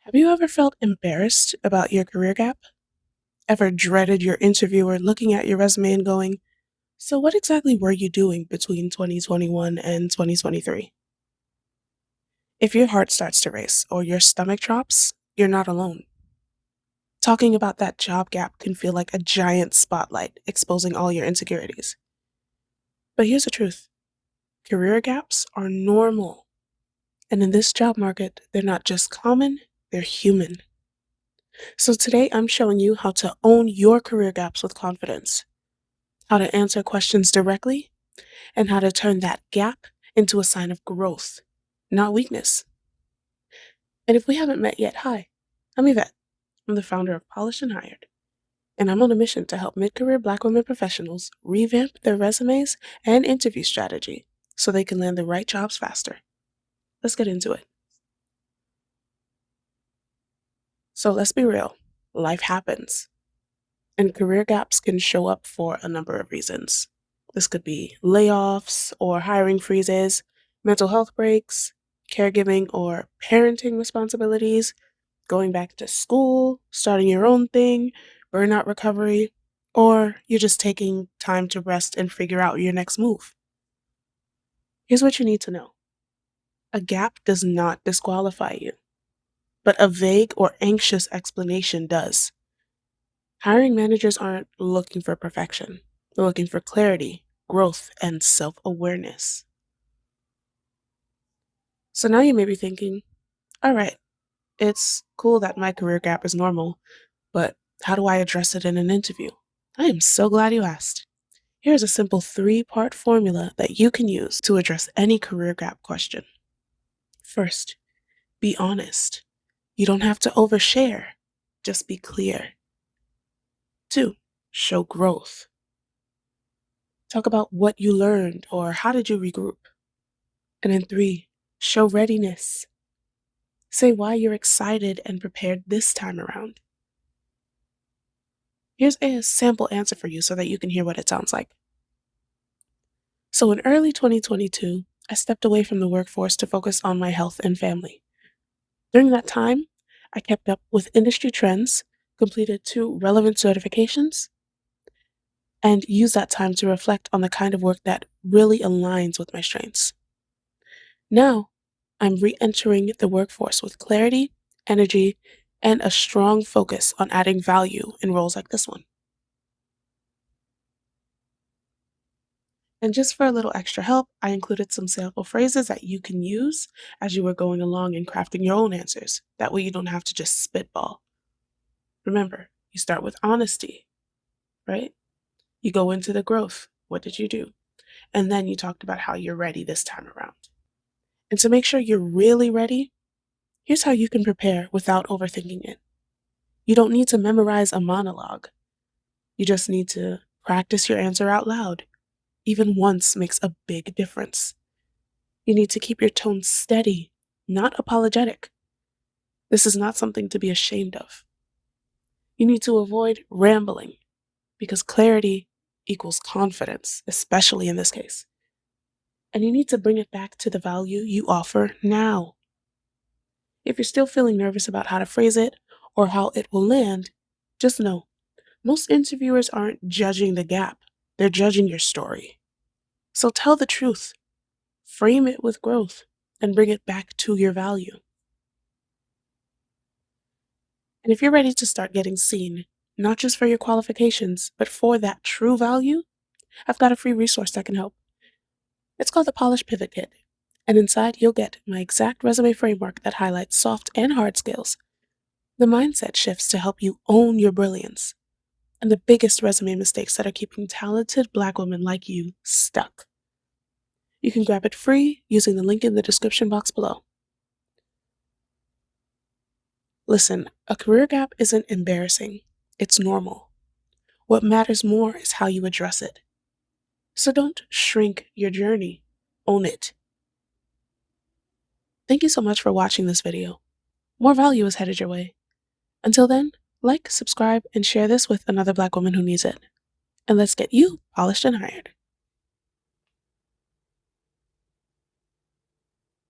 Have you ever felt embarrassed about your career gap? Ever dreaded your interviewer looking at your resume and going, so what exactly were you doing between 2021 and 2023? If your heart starts to race or your stomach drops, you're not alone. Talking about that job gap can feel like a giant spotlight exposing all your insecurities. But here's the truth, career gaps are normal. And in this job market, they're not just common, they're human. So today I'm showing you how to own your career gaps with confidence, how to answer questions directly, and how to turn that gap into a sign of growth, not weakness. And if we haven't met yet, hi, I'm Yvette. I'm the founder of Polished and Hired, and I'm on a mission to help mid-career Black women professionals revamp their resumes and interview strategy so they can land the right jobs faster. Let's get into it. So let's be real, life happens. And career gaps can show up for a number of reasons. This could be layoffs or hiring freezes, mental health breaks, caregiving or parenting responsibilities, going back to school, starting your own thing, burnout recovery, or you're just taking time to rest and figure out your next move. Here's what you need to know. A gap does not disqualify you, but a vague or anxious explanation does. Hiring managers aren't looking for perfection. They're looking for clarity, growth, and self-awareness. So now you may be thinking, all right, it's cool that my career gap is normal, but how do I address it in an interview? I am so glad you asked. Here's a simple three-part formula that you can use to address any career gap question. First, be honest. You don't have to overshare. Just be clear. Two, show growth. Talk about what you learned or how did you regroup. And then three, show readiness. Say why you're excited and prepared this time around. Here's a sample answer for you so that you can hear what it sounds like. So in early 2022, I stepped away from the workforce to focus on my health and family. During that time, I kept up with industry trends, completed 2 relevant certifications, and used that time to reflect on the kind of work that really aligns with my strengths. Now, I'm re-entering the workforce with clarity, energy, and a strong focus on adding value in roles like this one. And just for a little extra help, I included some sample phrases that you can use as you were going along and crafting your own answers. That way you don't have to just spitball. Remember, you start with honesty, right? You go into the growth. What did you do? And then you talked about how you're ready this time around. And to make sure you're really ready, here's how you can prepare without overthinking it. You don't need to memorize a monologue. You just need to practice your answer out loud. Even once makes a big difference. You need to keep your tone steady, not apologetic. This is not something to be ashamed of. You need to avoid rambling because clarity equals confidence, especially in this case. And you need to bring it back to the value you offer now. If you're still feeling nervous about how to phrase it or how it will land, just know most interviewers aren't judging the gap, they're judging your story. So tell the truth, frame it with growth, and bring it back to your value. And if you're ready to start getting seen, not just for your qualifications, but for that true value, I've got a free resource that can help. It's called the Polish Pivot Kit. And inside, you'll get my exact resume framework that highlights soft and hard skills, the mindset shifts to help you own your brilliance, and the biggest resume mistakes that are keeping talented Black women like you stuck. You can grab it free using the link in the description box below. Listen, a career gap isn't embarrassing. It's normal. What matters more is how you address it. So don't shrink your journey. Own it. Thank you so much for watching this video. More value is headed your way. Until then, like, subscribe, and share this with another Black woman who needs it. And let's get you polished and hired.